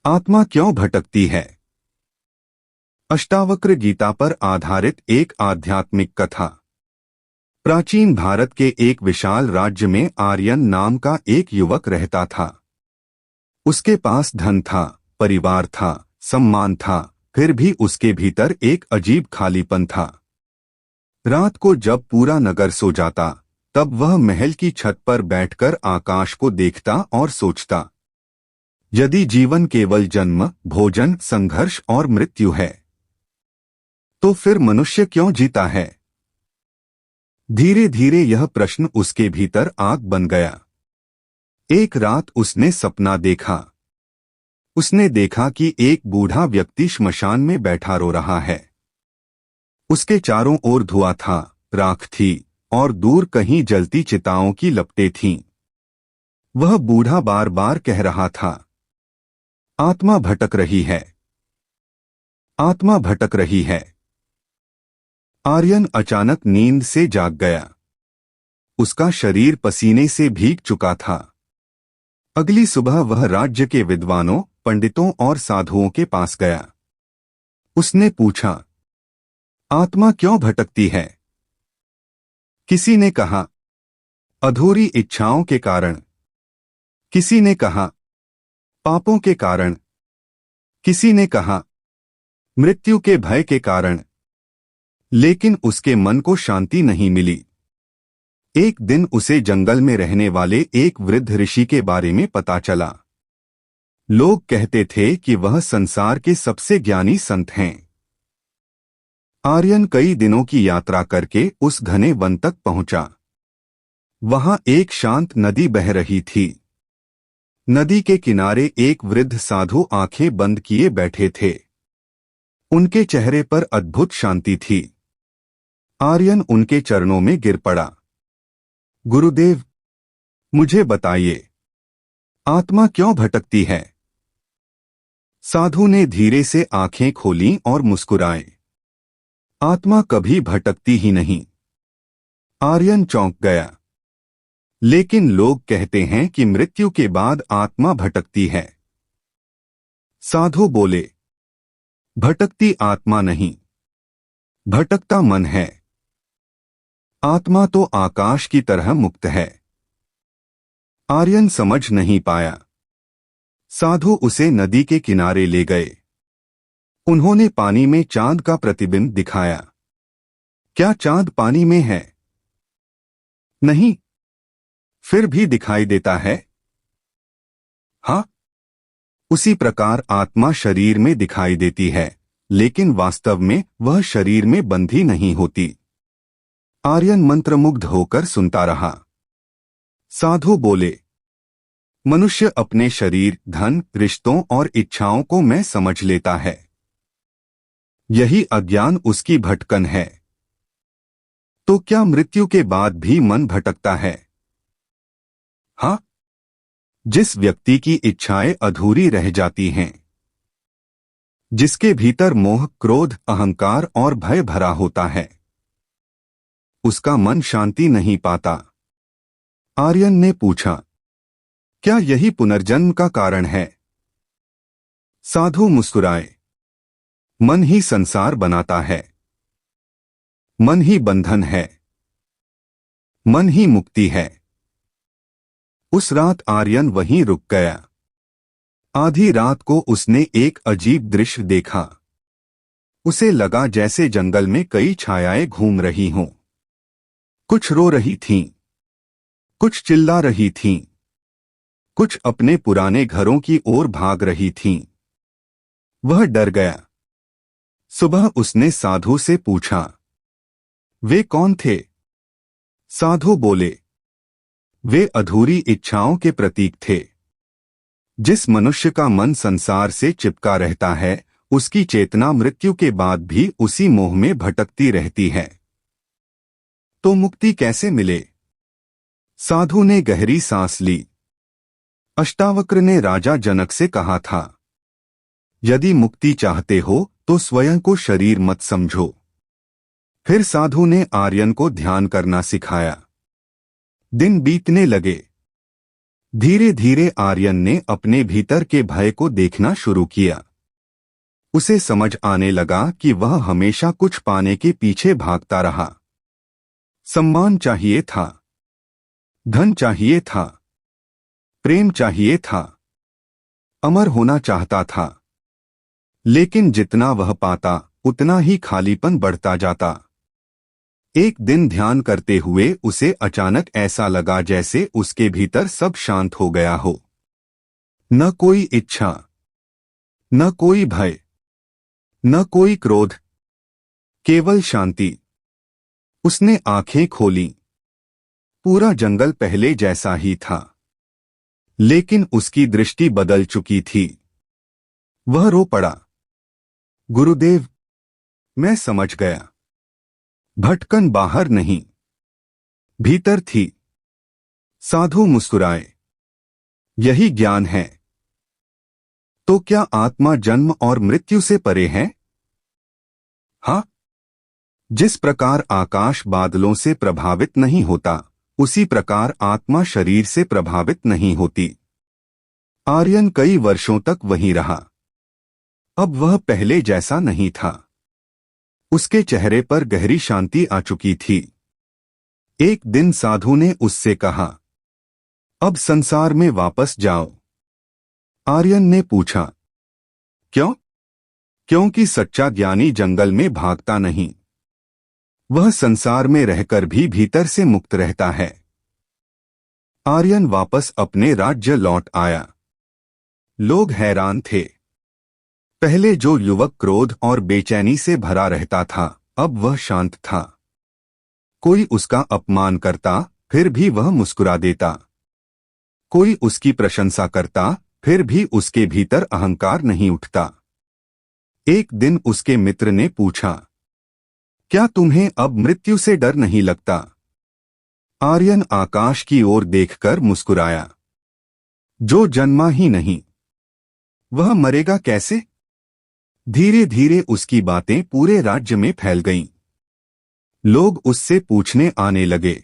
आत्मा क्यों भटकती है? अष्टावक्र गीता पर आधारित एक आध्यात्मिक कथा। प्राचीन भारत के एक विशाल राज्य में आर्यन नाम का एक युवक रहता था। उसके पास धन था, परिवार था, सम्मान था, फिर भी उसके भीतर एक अजीब खालीपन था। रात को जब पूरा नगर सो जाता, तब वह महल की छत पर बैठकर आकाश को देखता और सोचता, यदि जीवन केवल जन्म, भोजन, संघर्ष और मृत्यु है, तो फिर मनुष्य क्यों जीता है? धीरे धीरे यह प्रश्न उसके भीतर आग बन गया। एक रात उसने सपना देखा। उसने देखा कि एक बूढ़ा व्यक्ति श्मशान में बैठा रो रहा है। उसके चारों ओर धुआं था, राख थी और दूर कहीं जलती चिताओं की लपटें थीं। वह बूढ़ा बार बार कह रहा था, आत्मा भटक रही है, आत्मा भटक रही है। आर्यन अचानक नींद से जाग गया। उसका शरीर पसीने से भीग चुका था। अगली सुबह वह राज्य के विद्वानों, पंडितों और साधुओं के पास गया। उसने पूछा, आत्मा क्यों भटकती है? किसी ने कहा, अधूरी इच्छाओं के कारण। किसी ने कहा, पापों के कारण। किसी ने कहा, मृत्यु के भय के कारण। लेकिन उसके मन को शांति नहीं मिली। एक दिन उसे जंगल में रहने वाले एक वृद्ध ऋषि के बारे में पता चला। लोग कहते थे कि वह संसार के सबसे ज्ञानी संत हैं। आर्यन कई दिनों की यात्रा करके उस घने वन तक पहुंचा। वहां एक शांत नदी बह रही थी। नदी के किनारे एक वृद्ध साधु आंखें बंद किए बैठे थे। उनके चेहरे पर अद्भुत शांति थी। आर्यन उनके चरणों में गिर पड़ा। गुरुदेव, मुझे बताइए, आत्मा क्यों भटकती है? साधु ने धीरे से आंखें खोलीं और मुस्कुराए। आत्मा कभी भटकती ही नहीं। आर्यन चौंक गया। लेकिन लोग कहते हैं कि मृत्यु के बाद आत्मा भटकती है। साधु बोले, भटकती आत्मा नहीं, भटकता मन है। आत्मा तो आकाश की तरह मुक्त है। आर्यन समझ नहीं पाया। साधु उसे नदी के किनारे ले गए। उन्होंने पानी में चांद का प्रतिबिंब दिखाया। क्या चांद पानी में है? नहीं। फिर भी दिखाई देता है? हाँ। उसी प्रकार आत्मा शरीर में दिखाई देती है, लेकिन वास्तव में वह शरीर में बंधी नहीं होती। आर्यन मंत्रमुग्ध होकर सुनता रहा। साधु बोले, मनुष्य अपने शरीर, धन, रिश्तों और इच्छाओं को मैं समझ लेता है। यही अज्ञान उसकी भटकन है। तो क्या मृत्यु के बाद भी मन भटकता है? हाँ। जिस व्यक्ति की इच्छाएं अधूरी रह जाती हैं, जिसके भीतर मोह, क्रोध, अहंकार और भय भरा होता है, उसका मन शांति नहीं पाता। आर्यन ने पूछा, क्या यही पुनर्जन्म का कारण है? साधु मुस्कुराए। मन ही संसार बनाता है। मन ही बंधन है। मन ही मुक्ति है। उस रात आर्यन वहीं रुक गया। आधी रात को उसने एक अजीब दृश्य देखा। उसे लगा जैसे जंगल में कई छायाएं घूम रही हों। कुछ रो रही थीं, कुछ चिल्ला रही थीं, कुछ अपने पुराने घरों की ओर भाग रही थीं। वह डर गया। सुबह उसने साधु से पूछा, वे कौन थे? साधु बोले, वे अधूरी इच्छाओं के प्रतीक थे। जिस मनुष्य का मन संसार से चिपका रहता है, उसकी चेतना मृत्यु के बाद भी उसी मोह में भटकती रहती है। तो मुक्ति कैसे मिले? साधु ने गहरी सांस ली। अष्टावक्र ने राजा जनक से कहा था, यदि मुक्ति चाहते हो तो स्वयं को शरीर मत समझो। फिर साधु ने आर्यन को ध्यान करना सिखाया। दिन बीतने लगे। धीरे धीरे आर्यन ने अपने भीतर के भय को देखना शुरू किया। उसे समझ आने लगा कि वह हमेशा कुछ पाने के पीछे भागता रहा। सम्मान चाहिए था, धन चाहिए था, प्रेम चाहिए था, अमर होना चाहता था। लेकिन जितना वह पाता उतना ही खालीपन बढ़ता जाता। एक दिन ध्यान करते हुए उसे अचानक ऐसा लगा जैसे उसके भीतर सब शांत हो गया हो। न कोई इच्छा, न कोई भय, न कोई क्रोध, केवल शांति। उसने आंखें खोलीं। पूरा जंगल पहले जैसा ही था, लेकिन उसकी दृष्टि बदल चुकी थी। वह रो पड़ा। गुरुदेव, मैं समझ गया। भटकन बाहर नहीं, भीतर थी। साधु मुस्कुराए। यही ज्ञान है। तो क्या आत्मा जन्म और मृत्यु से परे है? हाँ। जिस प्रकार आकाश बादलों से प्रभावित नहीं होता, उसी प्रकार आत्मा शरीर से प्रभावित नहीं होती। आर्यन कई वर्षों तक वहीं रहा। अब वह पहले जैसा नहीं था। उसके चेहरे पर गहरी शांति आ चुकी थी। एक दिन साधु ने उससे कहा, अब संसार में वापस जाओ। आर्यन ने पूछा, क्यों? क्योंकि सच्चा ज्ञानी जंगल में भागता नहीं। वह संसार में रहकर भी भीतर से मुक्त रहता है। आर्यन वापस अपने राज्य लौट आया। लोग हैरान थे। पहले जो युवक क्रोध और बेचैनी से भरा रहता था, अब वह शांत था। कोई उसका अपमान करता, फिर भी वह मुस्कुरा देता। कोई उसकी प्रशंसा करता, फिर भी उसके भीतर अहंकार नहीं उठता। एक दिन उसके मित्र ने पूछा, क्या तुम्हें अब मृत्यु से डर नहीं लगता? आर्यन आकाश की ओर देखकर मुस्कुराया। जो जन्मा ही नहीं, वह मरेगा कैसे? धीरे धीरे उसकी बातें पूरे राज्य में फैल गईं। लोग उससे पूछने आने लगे,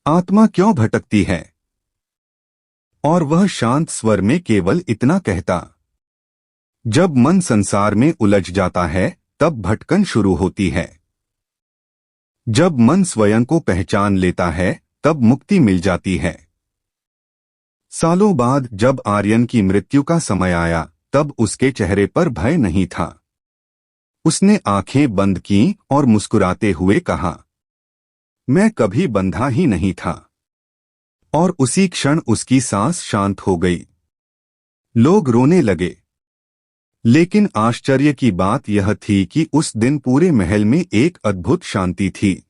आत्मा क्यों भटकती है? और वह शांत स्वर में केवल इतना कहता, जब मन संसार में उलझ जाता है, तब भटकन शुरू होती है। जब मन स्वयं को पहचान लेता है, तब मुक्ति मिल जाती है। सालों बाद जब आर्यन की मृत्यु का समय आया, तब उसके चेहरे पर भय नहीं था। उसने आंखें बंद कीं और मुस्कुराते हुए कहा, मैं कभी बंधा ही नहीं था। और उसी क्षण उसकी सांस शांत हो गई। लोग रोने लगे। लेकिन आश्चर्य की बात यह थी कि उस दिन पूरे महल में एक अद्भुत शांति थी,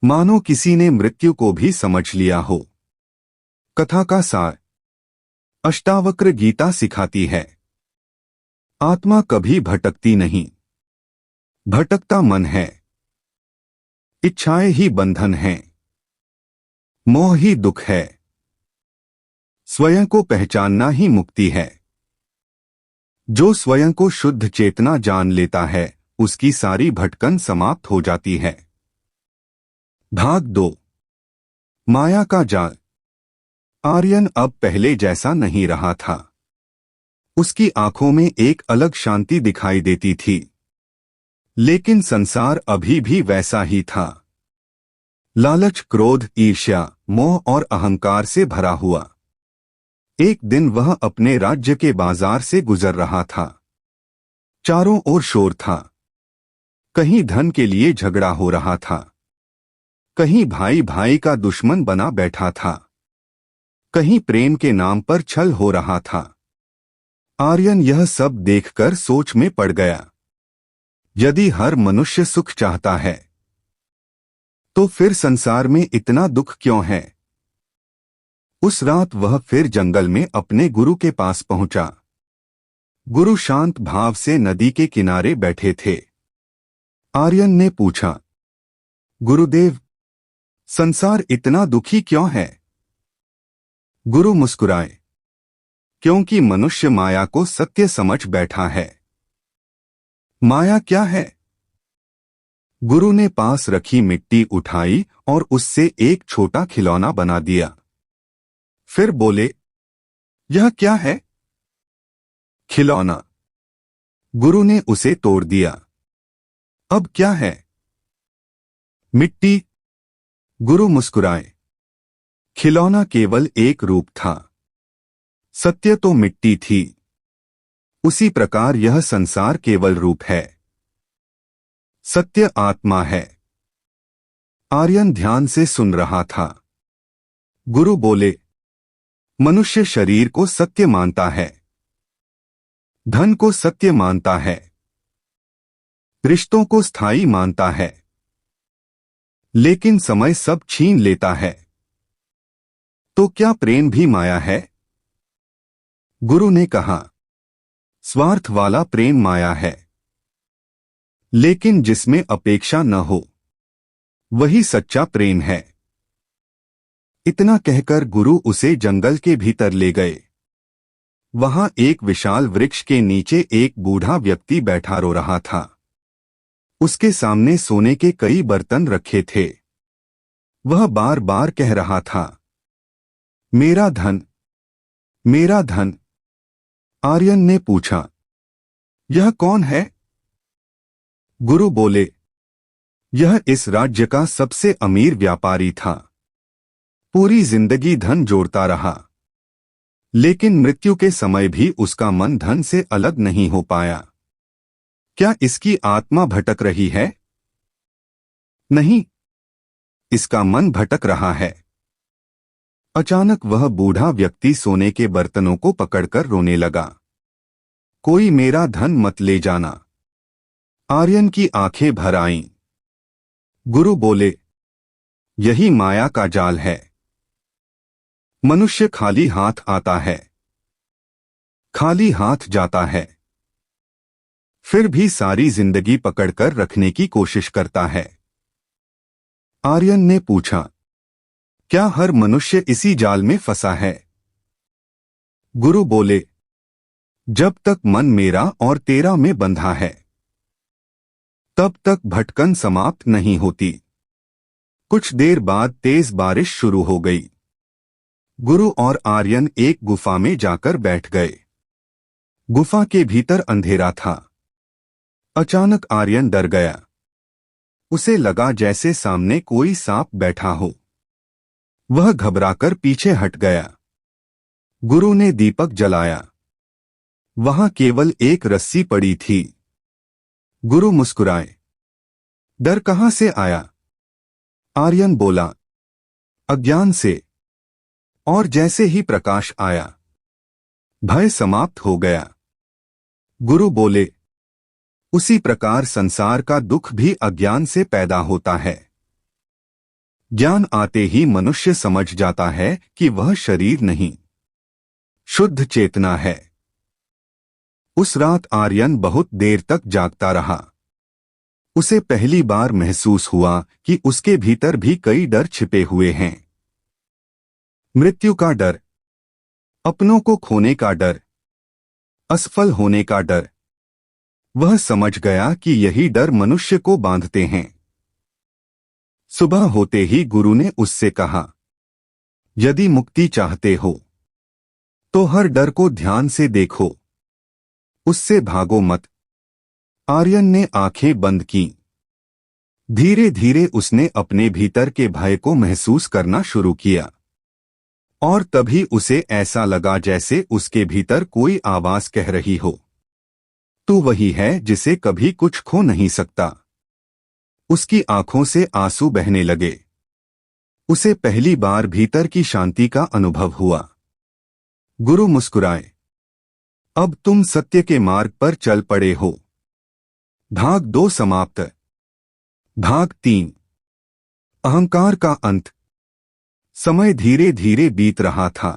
मानो किसी ने मृत्यु को भी समझ लिया हो। कथा का सार। अष्टावक्र गीता सिखाती है, आत्मा कभी भटकती नहीं। भटकता मन है। इच्छाएं ही बंधन हैं। मोह ही दुख है। स्वयं को पहचानना ही मुक्ति है। जो स्वयं को शुद्ध चेतना जान लेता है, उसकी सारी भटकन समाप्त हो जाती है। भाग 2। माया का जाल। आर्यन अब पहले जैसा नहीं रहा था। उसकी आंखों में एक अलग शांति दिखाई देती थी। लेकिन संसार अभी भी वैसा ही था। लालच, क्रोध, ईर्ष्या, मोह और अहंकार से भरा हुआ। एक दिन वह अपने राज्य के बाजार से गुजर रहा था। चारों ओर शोर था। कहीं धन के लिए झगड़ा हो रहा था, कहीं भाई भाई का दुश्मन बना बैठा था, कहीं प्रेम के नाम पर छल हो रहा था। आर्यन यह सब देखकर सोच में पड़ गया। यदि हर मनुष्य सुख चाहता है, तो फिर संसार में इतना दुख क्यों है? उस रात वह फिर जंगल में अपने गुरु के पास पहुंचा। गुरु शांत भाव से नदी के किनारे बैठे थे। आर्यन ने पूछा, गुरुदेव, संसार इतना दुखी क्यों है? गुरु मुस्कुराए, क्योंकि मनुष्य माया को सत्य समझ बैठा है। माया क्या है? गुरु ने पास रखी मिट्टी उठाई और उससे एक छोटा खिलौना बना दिया। फिर बोले, यह क्या है? खिलौना। गुरु ने उसे तोड़ दिया। अब क्या है? मिट्टी। गुरु मुस्कुराए। खिलौना केवल एक रूप था, सत्य तो मिट्टी थी। उसी प्रकार यह संसार केवल रूप है, सत्य आत्मा है। आर्यन ध्यान से सुन रहा था। गुरु बोले, मनुष्य शरीर को सत्य मानता है, धन को सत्य मानता है, रिश्तों को स्थायी मानता है, लेकिन समय सब छीन लेता है। तो क्या प्रेम भी माया है? गुरु ने कहा, स्वार्थ वाला प्रेम माया है, लेकिन जिसमें अपेक्षा न हो वही सच्चा प्रेम है। इतना कहकर गुरु उसे जंगल के भीतर ले गए। वहां एक विशाल वृक्ष के नीचे एक बूढ़ा व्यक्ति बैठा रो रहा था। उसके सामने सोने के कई बर्तन रखे थे। वह बार बार कह रहा था, मेरा धन, मेरा धन। आर्यन ने पूछा, यह कौन है? गुरु बोले, यह इस राज्य का सबसे अमीर व्यापारी था। पूरी जिंदगी धन जोड़ता रहा, लेकिन मृत्यु के समय भी उसका मन धन से अलग नहीं हो पाया। क्या इसकी आत्मा भटक रही है? नहीं, इसका मन भटक रहा है। अचानक वह बूढ़ा व्यक्ति सोने के बर्तनों को पकड़कर रोने लगा। कोई मेरा धन मत ले जाना। आर्यन की आंखें भर आईं। गुरु बोले, यही माया का जाल है। मनुष्य खाली हाथ आता है, खाली हाथ जाता है, फिर भी सारी जिंदगी पकड़कर रखने की कोशिश करता है। आर्यन ने पूछा, क्या हर मनुष्य इसी जाल में फंसा है? गुरु बोले, जब तक मन मेरा और तेरा में बंधा है, तब तक भटकन समाप्त नहीं होती। कुछ देर बाद तेज बारिश शुरू हो गई। गुरु और आर्यन एक गुफा में जाकर बैठ गए। गुफा के भीतर अंधेरा था। अचानक आर्यन डर गया। उसे लगा जैसे सामने कोई सांप बैठा हो। वह घबराकर पीछे हट गया। गुरु ने दीपक जलाया। वहां केवल एक रस्सी पड़ी थी। गुरु मुस्कुराए। डर कहां से आया? आर्यन बोला, अज्ञान से। और जैसे ही प्रकाश आया, भय समाप्त हो गया। गुरु बोले, उसी प्रकार संसार का दुख भी अज्ञान से पैदा होता है। ज्ञान आते ही मनुष्य समझ जाता है कि वह शरीर नहीं, शुद्ध चेतना है। उस रात आर्यन बहुत देर तक जागता रहा। उसे पहली बार महसूस हुआ कि उसके भीतर भी कई डर छिपे हुए हैं। मृत्यु का डर, अपनों को खोने का डर, असफल होने का डर। वह समझ गया कि यही डर मनुष्य को बांधते हैं। सुबह होते ही गुरु ने उससे कहा, यदि मुक्ति चाहते हो तो हर डर को ध्यान से देखो, उससे भागो मत। आर्यन ने आंखें बंद की। धीरे धीरे उसने अपने भीतर के भय को महसूस करना शुरू किया। और तभी उसे ऐसा लगा जैसे उसके भीतर कोई आवाज कह रही हो, तू वही है जिसे कभी कुछ खो नहीं सकता। उसकी आंखों से आंसू बहने लगे। उसे पहली बार भीतर की शांति का अनुभव हुआ। गुरु मुस्कुराए। अब तुम सत्य के मार्ग पर चल पड़े हो। भाग 2 समाप्त। भाग 3, अहंकार का अंत। समय धीरे धीरे बीत रहा था।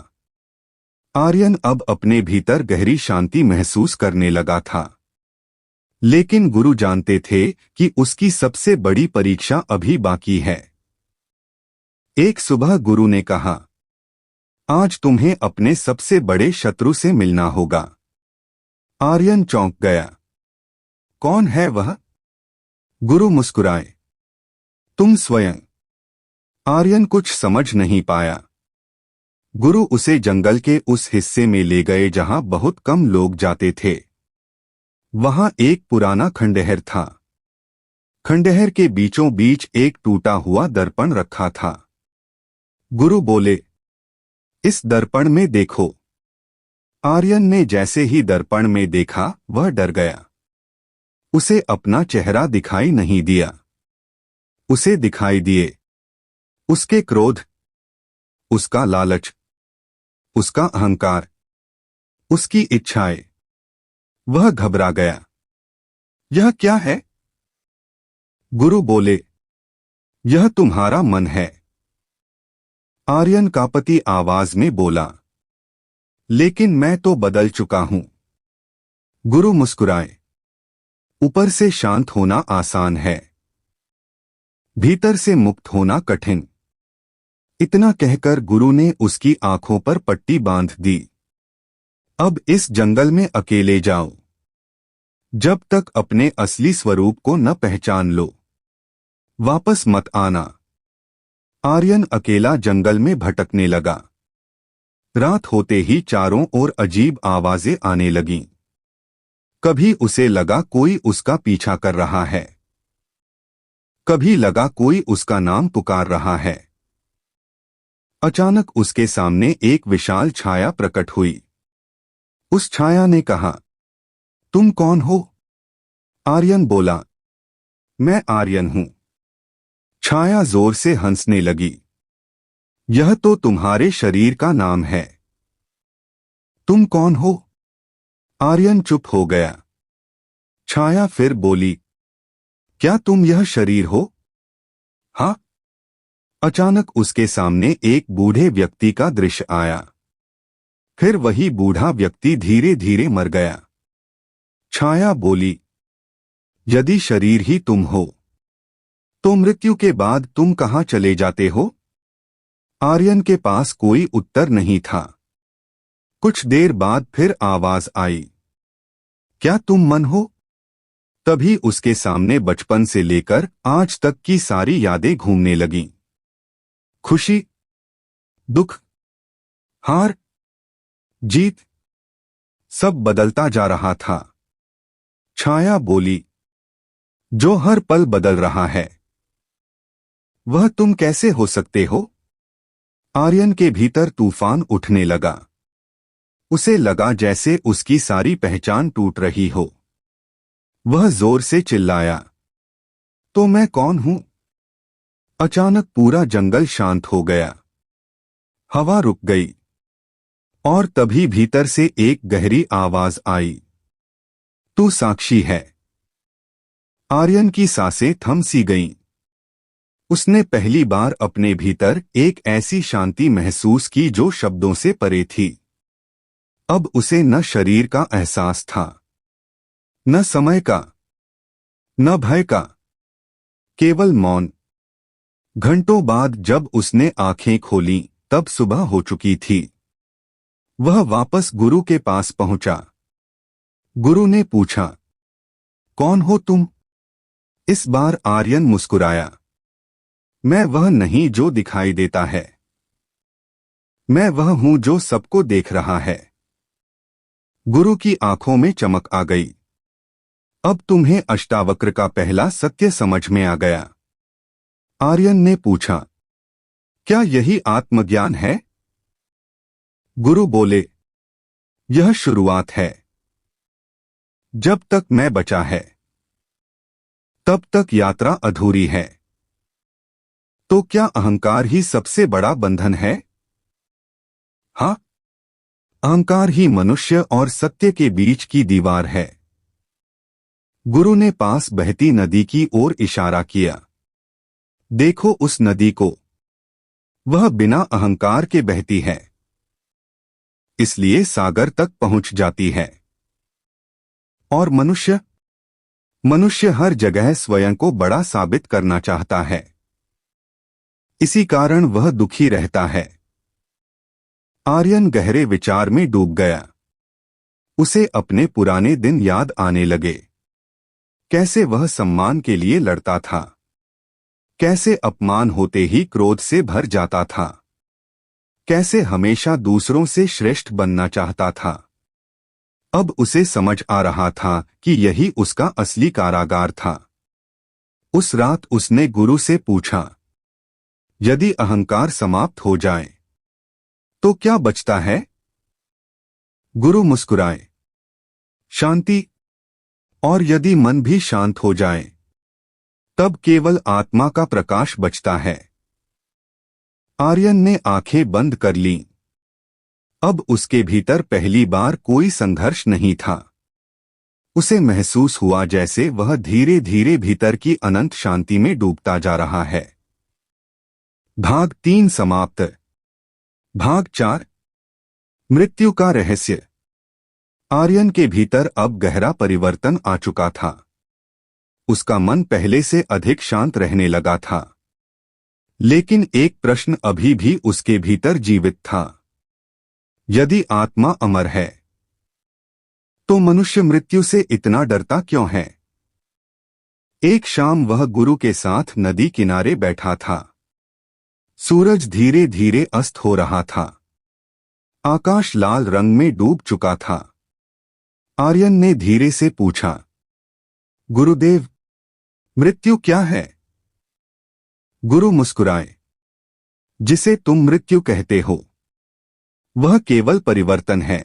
आर्यन अब अपने भीतर गहरी शांति महसूस करने लगा था। लेकिन गुरु जानते थे कि उसकी सबसे बड़ी परीक्षा अभी बाकी है। एक सुबह गुरु ने कहा, आज तुम्हें अपने सबसे बड़े शत्रु से मिलना होगा। आर्यन चौंक गया। कौन है वह? गुरु मुस्कुराए, तुम स्वयं। आर्यन कुछ समझ नहीं पाया। गुरु उसे जंगल के उस हिस्से में ले गए जहां बहुत कम लोग जाते थे। वहां एक पुराना खंडहर था। खंडहर के बीचों बीच एक टूटा हुआ दर्पण रखा था। गुरु बोले, इस दर्पण में देखो। आर्यन ने जैसे ही दर्पण में देखा वह डर गया। उसे अपना चेहरा दिखाई नहीं दिया। उसे दिखाई दिए उसके क्रोध, उसका लालच, उसका अहंकार, उसकी इच्छाएं। वह घबरा गया। यह क्या है? गुरु बोले, यह तुम्हारा मन है। आर्यन कांपती आवाज में बोला, लेकिन मैं तो बदल चुका हूं। गुरु मुस्कुराए, ऊपर से शांत होना आसान है, भीतर से मुक्त होना कठिन। इतना कहकर गुरु ने उसकी आंखों पर पट्टी बांध दी। अब इस जंगल में अकेले जाओ, जब तक अपने असली स्वरूप को न पहचान लो, वापस मत आना। आर्यन अकेला जंगल में भटकने लगा। रात होते ही चारों ओर अजीब आवाजें आने लगीं। कभी उसे लगा कोई उसका पीछा कर रहा है, कभी लगा कोई उसका नाम पुकार रहा है। अचानक उसके सामने एक विशाल छाया प्रकट हुई। उस छाया ने कहा, तुम कौन हो? आर्यन बोला, मैं आर्यन हूं। छाया जोर से हंसने लगी। यह तो तुम्हारे शरीर का नाम है। तुम कौन हो? आर्यन चुप हो गया। छाया फिर बोली, क्या तुम यह शरीर हो? हाँ। अचानक उसके सामने एक बूढ़े व्यक्ति का दृश्य आया। फिर वही बूढ़ा व्यक्ति धीरे धीरे मर गया। छाया बोली, यदि शरीर ही तुम हो, तो मृत्यु के बाद तुम कहां चले जाते हो? आर्यन के पास कोई उत्तर नहीं था। कुछ देर बाद फिर आवाज आई, क्या तुम मन हो? तभी उसके सामने बचपन से लेकर आज तक की सारी यादें घूमने लगीं। खुशी, दुख, हार, जीत, सब बदलता जा रहा था। छाया बोली, जो हर पल बदल रहा है, वह तुम कैसे हो सकते हो? आर्यन के भीतर तूफान उठने लगा। उसे लगा जैसे उसकी सारी पहचान टूट रही हो। वह जोर से चिल्लाया, तो मैं कौन हूं? अचानक पूरा जंगल शांत हो गया। हवा रुक गई। और तभी भीतर से एक गहरी आवाज आई, तू साक्षी है। आर्यन की सांसें थम सी गईं। उसने पहली बार अपने भीतर एक ऐसी शांति महसूस की जो शब्दों से परे थी। अब उसे न शरीर का एहसास था, न समय का, न भय का, केवल मौन। घंटों बाद जब उसने आंखें खोलीं, तब सुबह हो चुकी थी। वह वापस गुरु के पास पहुंचा। गुरु ने पूछा, कौन हो तुम? इस बार आर्यन मुस्कुराया, मैं वह नहीं जो दिखाई देता है, मैं वह हूं जो सबको देख रहा है। गुरु की आंखों में चमक आ गई। अब तुम्हें अष्टावक्र का पहला सत्य समझ में आ गया। आर्यन ने पूछा, क्या यही आत्मज्ञान है? गुरु बोले, यह शुरुआत है। जब तक मैं बचा है, तब तक यात्रा अधूरी है। तो क्या अहंकार ही सबसे बड़ा बंधन है? हाँ, अहंकार ही मनुष्य और सत्य के बीच की दीवार है। गुरु ने पास बहती नदी की ओर इशारा किया। देखो उस नदी को, वह बिना अहंकार के बहती है, इसलिए सागर तक पहुंच जाती है। और मनुष्य हर जगह स्वयं को बड़ा साबित करना चाहता है। इसी कारण वह दुखी रहता है। आर्यन गहरे विचार में डूब गया। उसे अपने पुराने दिन याद आने लगे। कैसे वह सम्मान के लिए लड़ता था, कैसे अपमान होते ही क्रोध से भर जाता था, कैसे हमेशा दूसरों से श्रेष्ठ बनना चाहता था। अब उसे समझ आ रहा था कि यही उसका असली कारागार था। उस रात उसने गुरु से पूछा, यदि अहंकार समाप्त हो जाए तो क्या बचता है? गुरु मुस्कुराए, शांति। और यदि मन भी शांत हो जाए तब केवल आत्मा का प्रकाश बचता है। आर्यन ने आंखें बंद कर लीं। अब उसके भीतर पहली बार कोई संघर्ष नहीं था। उसे महसूस हुआ जैसे वह धीरे धीरे भीतर की अनंत शांति में डूबता जा रहा है। भाग 3 समाप्त। भाग 4, मृत्यु का रहस्य। आर्यन के भीतर अब गहरा परिवर्तन आ चुका था। उसका मन पहले से अधिक शांत रहने लगा था। लेकिन एक प्रश्न अभी भी उसके भीतर जीवित था। यदि आत्मा अमर है तो मनुष्य मृत्यु से इतना डरता क्यों है? एक शाम वह गुरु के साथ नदी किनारे बैठा था। सूरज धीरे धीरे अस्त हो रहा था। आकाश लाल रंग में डूब चुका था। आर्यन ने धीरे से पूछा, गुरुदेव, मृत्यु क्या है? गुरु मुस्कुराए, जिसे तुम मृत्यु कहते हो वह केवल परिवर्तन है।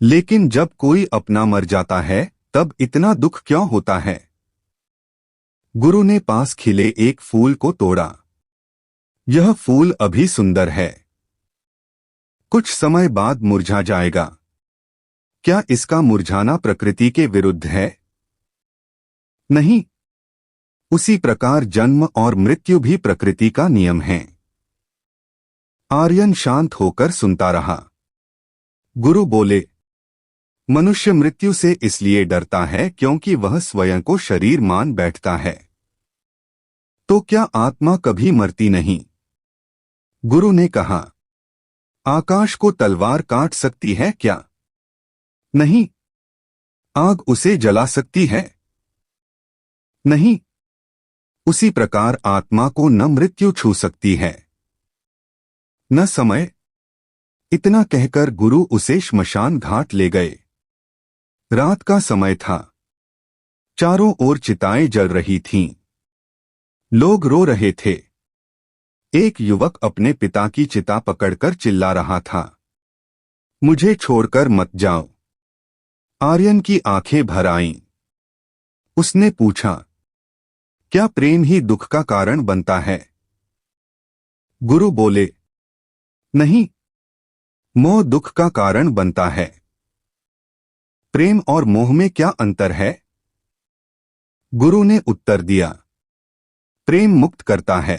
लेकिन जब कोई अपना मर जाता है तब इतना दुख क्यों होता है? गुरु ने पास खिले एक फूल को तोड़ा। यह फूल अभी सुंदर है, कुछ समय बाद मुरझा जाएगा। क्या इसका मुरझाना प्रकृति के विरुद्ध है? नहीं। उसी प्रकार जन्म और मृत्यु भी प्रकृति का नियम है। आर्यन शांत होकर सुनता रहा। गुरु बोले, मनुष्य मृत्यु से इसलिए डरता है क्योंकि वह स्वयं को शरीर मान बैठता है। तो क्या आत्मा कभी मरती नहीं? गुरु ने कहा, आकाश को तलवार काट सकती है क्या? नहीं। आग उसे जला सकती है? नहीं। उसी प्रकार आत्मा को न मृत्यु छू सकती है न समय। इतना कहकर गुरु उसे श्मशान घाट ले गए। रात का समय था। चारों ओर चिताएं जल रही थीं। लोग रो रहे थे। एक युवक अपने पिता की चिता पकड़कर चिल्ला रहा था, मुझे छोड़कर मत जाओ। आर्यन की आंखें भर आईं। उसने पूछा, क्या प्रेम ही दुख का कारण बनता है? गुरु बोले, नहीं, मोह दुख का कारण बनता है। प्रेम और मोह में क्या अंतर है? गुरु ने उत्तर दिया, प्रेम मुक्त करता है,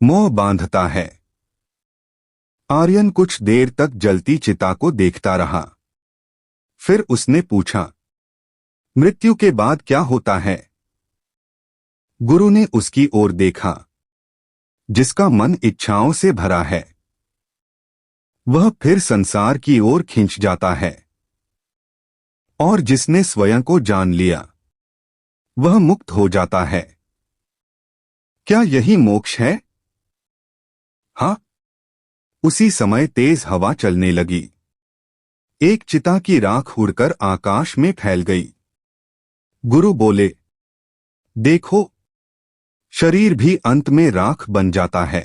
मोह बांधता है। आर्यन कुछ देर तक जलती चिता को देखता रहा। फिर उसने पूछा, मृत्यु के बाद क्या होता है? गुरु ने उसकी ओर देखा। जिसका मन इच्छाओं से भरा है वह फिर संसार की ओर खिंच जाता है, और जिसने स्वयं को जान लिया वह मुक्त हो जाता है। क्या यही मोक्ष है? हाँ। उसी समय तेज हवा चलने लगी। एक चिता की राख उड़कर आकाश में फैल गई। गुरु बोले, देखो, शरीर भी अंत में राख बन जाता है।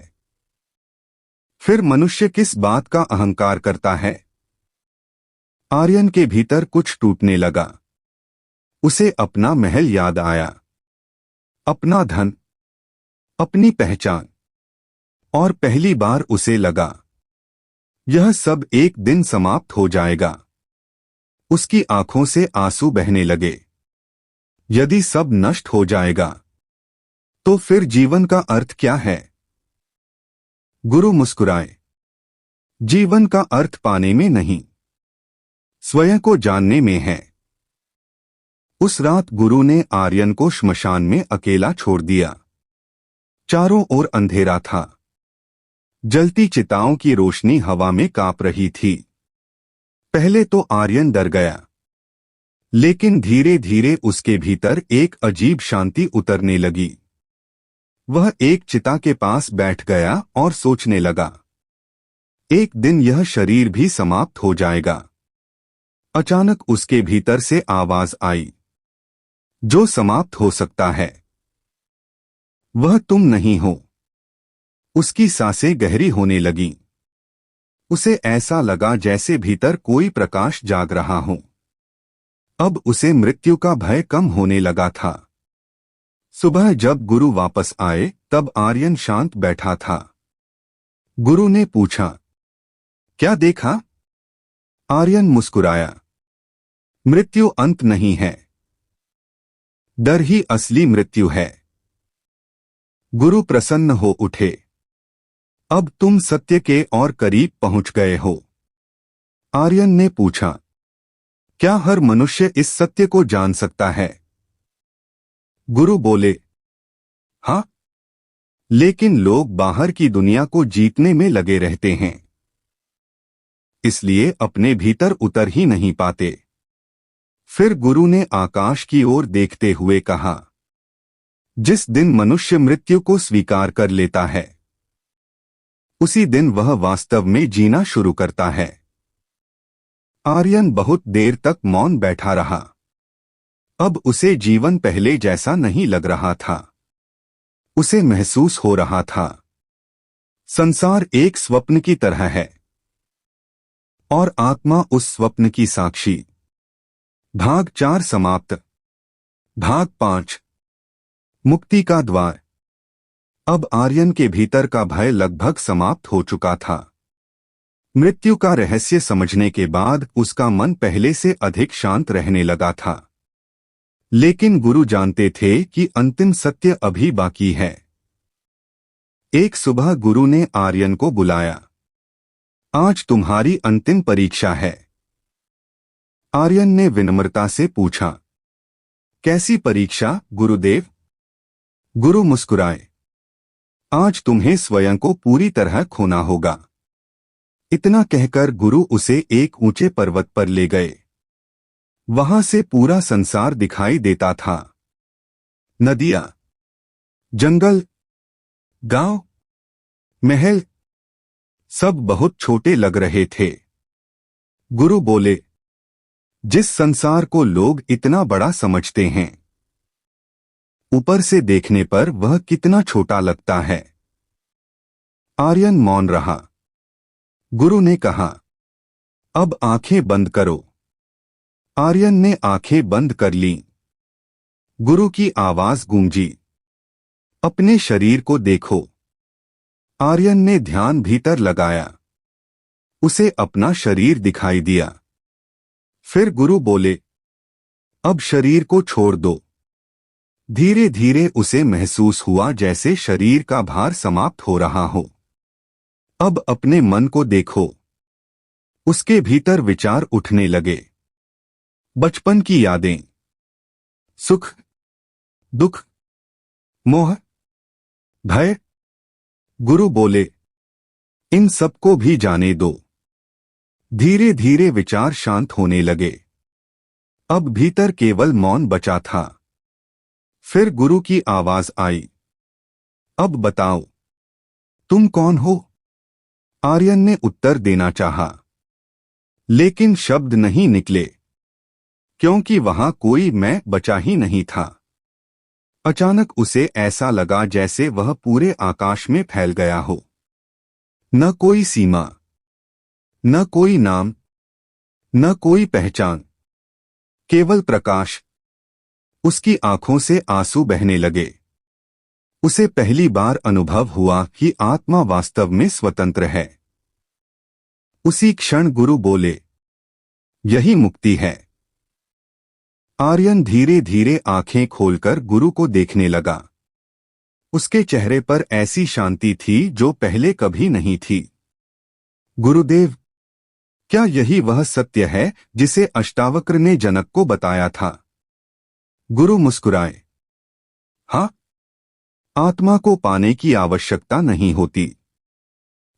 फिर मनुष्य किस बात का अहंकार करता है? आर्यन के भीतर कुछ टूटने लगा। उसे अपना महल याद आया, अपना धन, अपनी पहचान। और पहली बार उसे लगा, यह सब एक दिन समाप्त हो जाएगा। उसकी आंखों से आंसू बहने लगे। यदि सब नष्ट हो जाएगा तो फिर जीवन का अर्थ क्या है? गुरु मुस्कुराए, जीवन का अर्थ पाने में नहीं, स्वयं को जानने में है। उस रात गुरु ने आर्यन को श्मशान में अकेला छोड़ दिया। चारों ओर अंधेरा था। जलती चिताओं की रोशनी हवा में कांप रही थी। पहले तो आर्यन डर गया, लेकिन धीरे धीरे उसके भीतर एक अजीब शांति उतरने लगी। वह एक चिता के पास बैठ गया और सोचने लगा, एक दिन यह शरीर भी समाप्त हो जाएगा। अचानक उसके भीतर से आवाज आई, जो समाप्त हो सकता है वह तुम नहीं हो। उसकी सांसें गहरी होने लगीं। उसे ऐसा लगा जैसे भीतर कोई प्रकाश जाग रहा हो। अब उसे मृत्यु का भय कम होने लगा था। सुबह जब गुरु वापस आए तब आर्यन शांत बैठा था। गुरु ने पूछा, क्या देखा? आर्यन मुस्कुराया, मृत्यु अंत नहीं है, डर ही असली मृत्यु है। गुरु प्रसन्न हो उठे, अब तुम सत्य के और करीब पहुंच गए हो। आर्यन ने पूछा, क्या हर मनुष्य इस सत्य को जान सकता है? गुरु बोले, हाँ, लेकिन लोग बाहर की दुनिया को जीतने में लगे रहते हैं, इसलिए अपने भीतर उतर ही नहीं पाते। फिर गुरु ने आकाश की ओर देखते हुए कहा, जिस दिन मनुष्य मृत्यु को स्वीकार कर लेता है उसी दिन वह वास्तव में जीना शुरू करता है। आर्यन बहुत देर तक मौन बैठा रहा। अब उसे जीवन पहले जैसा नहीं लग रहा था। उसे महसूस हो रहा था, संसार एक स्वप्न की तरह है और आत्मा उस स्वप्न की साक्षी। भाग 4 समाप्त। भाग 5, मुक्ति का द्वार। अब आर्यन के भीतर का भय लगभग समाप्त हो चुका था। मृत्यु का रहस्य समझने के बाद उसका मन पहले से अधिक शांत रहने लगा था। लेकिन गुरु जानते थे कि अंतिम सत्य अभी बाकी है। एक सुबह गुरु ने आर्यन को बुलाया, आज तुम्हारी अंतिम परीक्षा है। आर्यन ने विनम्रता से पूछा, कैसी परीक्षा गुरुदेव? गुरु मुस्कुराए, आज तुम्हें स्वयं को पूरी तरह खोना होगा। इतना कहकर गुरु उसे एक ऊंचे पर्वत पर ले गए। वहां से पूरा संसार दिखाई देता था। नदियां, जंगल, गांव, महल, सब बहुत छोटे लग रहे थे। गुरु बोले, जिस संसार को लोग इतना बड़ा समझते हैं, ऊपर से देखने पर वह कितना छोटा लगता है। आर्यन मौन रहा। गुरु ने कहा, अब आंखें बंद करो। आर्यन ने आंखें बंद कर लीं। गुरु की आवाज गूंजी, अपने शरीर को देखो। आर्यन ने ध्यान भीतर लगाया। उसे अपना शरीर दिखाई दिया। फिर गुरु बोले, अब शरीर को छोड़ दो। धीरे धीरे उसे महसूस हुआ जैसे शरीर का भार समाप्त हो रहा हो। अब अपने मन को देखो। उसके भीतर विचार उठने लगे। बचपन की यादें, सुख, दुख, मोह, भय। गुरु बोले, इन सबको भी जाने दो। धीरे धीरे विचार शांत होने लगे। अब भीतर केवल मौन बचा था। फिर गुरु की आवाज आई, अब बताओ, तुम कौन हो? आर्यन ने उत्तर देना चाहा, लेकिन शब्द नहीं निकले, क्योंकि वहां कोई मैं बचा ही नहीं था। अचानक उसे ऐसा लगा जैसे वह पूरे आकाश में फैल गया हो। न कोई सीमा, न कोई नाम, न कोई पहचान, केवल प्रकाश। उसकी आंखों से आंसू बहने लगे। उसे पहली बार अनुभव हुआ कि आत्मा वास्तव में स्वतंत्र है। उसी क्षण गुरु बोले, यही मुक्ति है। आर्यन धीरे धीरे आंखें खोलकर गुरु को देखने लगा। उसके चेहरे पर ऐसी शांति थी जो पहले कभी नहीं थी। गुरुदेव, क्या यही वह सत्य है जिसे अष्टावक्र ने जनक को बताया था? गुरु मुस्कुराए, हाँ, आत्मा को पाने की आवश्यकता नहीं होती,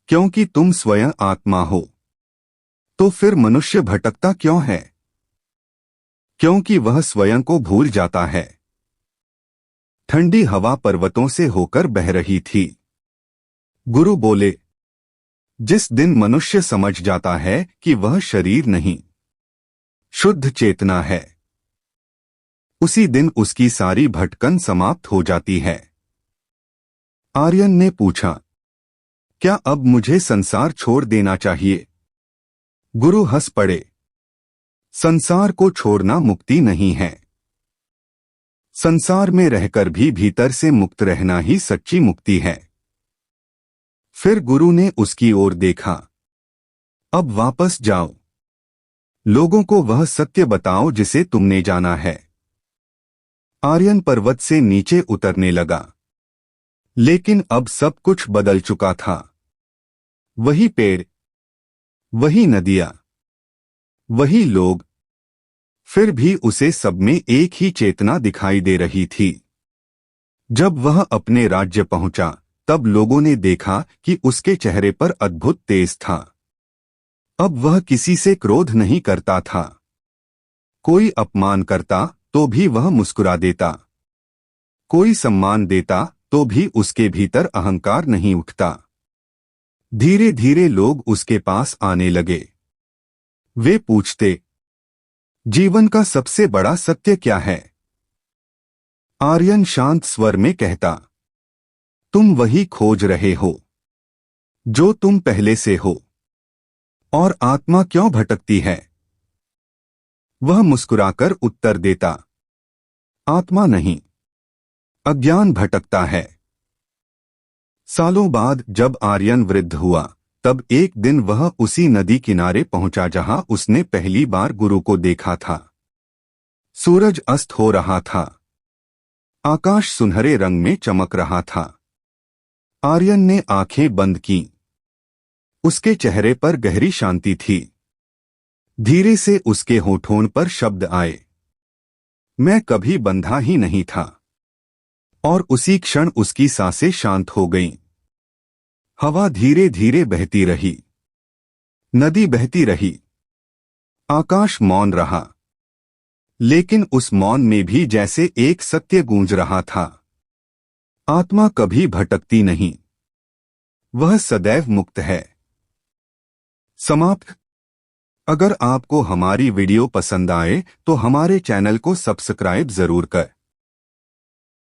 क्योंकि तुम स्वयं आत्मा हो। तो फिर मनुष्य भटकता क्यों है? क्योंकि वह स्वयं को भूल जाता है। ठंडी हवा पर्वतों से होकर बह रही थी। गुरु बोले, जिस दिन मनुष्य समझ जाता है कि वह शरीर नहीं, शुद्ध चेतना है, उसी दिन उसकी सारी भटकन समाप्त हो जाती है। आर्यन ने पूछा, क्या अब मुझे संसार छोड़ देना चाहिए? गुरु हंस पड़े, संसार को छोड़ना मुक्ति नहीं है। संसार में रहकर भी भीतर से मुक्त रहना ही सच्ची मुक्ति है। फिर गुरु ने उसकी ओर देखा, अब वापस जाओ, लोगों को वह सत्य बताओ जिसे तुमने जाना है। आर्यन पर्वत से नीचे उतरने लगा, लेकिन अब सब कुछ बदल चुका था। वही पेड़, वही नदियां, वही लोग, फिर भी उसे सब में एक ही चेतना दिखाई दे रही थी। जब वह अपने राज्य पहुंचा, तब लोगों ने देखा कि उसके चेहरे पर अद्भुत तेज था। अब वह किसी से क्रोध नहीं करता था। कोई अपमान करता तो भी वह मुस्कुरा देता, कोई सम्मान देता तो भी उसके भीतर अहंकार नहीं उठता। धीरे धीरे लोग उसके पास आने लगे। वे पूछते, जीवन का सबसे बड़ा सत्य क्या है? आर्यन शांत स्वर में कहता, तुम वही खोज रहे हो जो तुम पहले से हो। और आत्मा क्यों भटकती है? वह मुस्कुराकर उत्तर देता, आत्मा नहीं, अज्ञान भटकता है। सालों बाद जब आर्यन वृद्ध हुआ, तब एक दिन वह उसी नदी किनारे पहुंचा जहां उसने पहली बार गुरु को देखा था। सूरज अस्त हो रहा था, आकाश सुनहरे रंग में चमक रहा था। आर्यन ने आंखें बंद कीं। उसके चेहरे पर गहरी शांति थी। धीरे से उसके होठों पर शब्द आए, मैं कभी बंधा ही नहीं था। और उसी क्षण उसकी सांसें शांत हो गईं। हवा धीरे धीरे बहती रही, नदी बहती रही, आकाश मौन रहा। लेकिन उस मौन में भी जैसे एक सत्य गूंज रहा था, आत्मा कभी भटकती नहीं, वह सदैव मुक्त है। समाप्त। अगर आपको हमारी वीडियो पसंद आए तो हमारे चैनल को सब्सक्राइब जरूर कर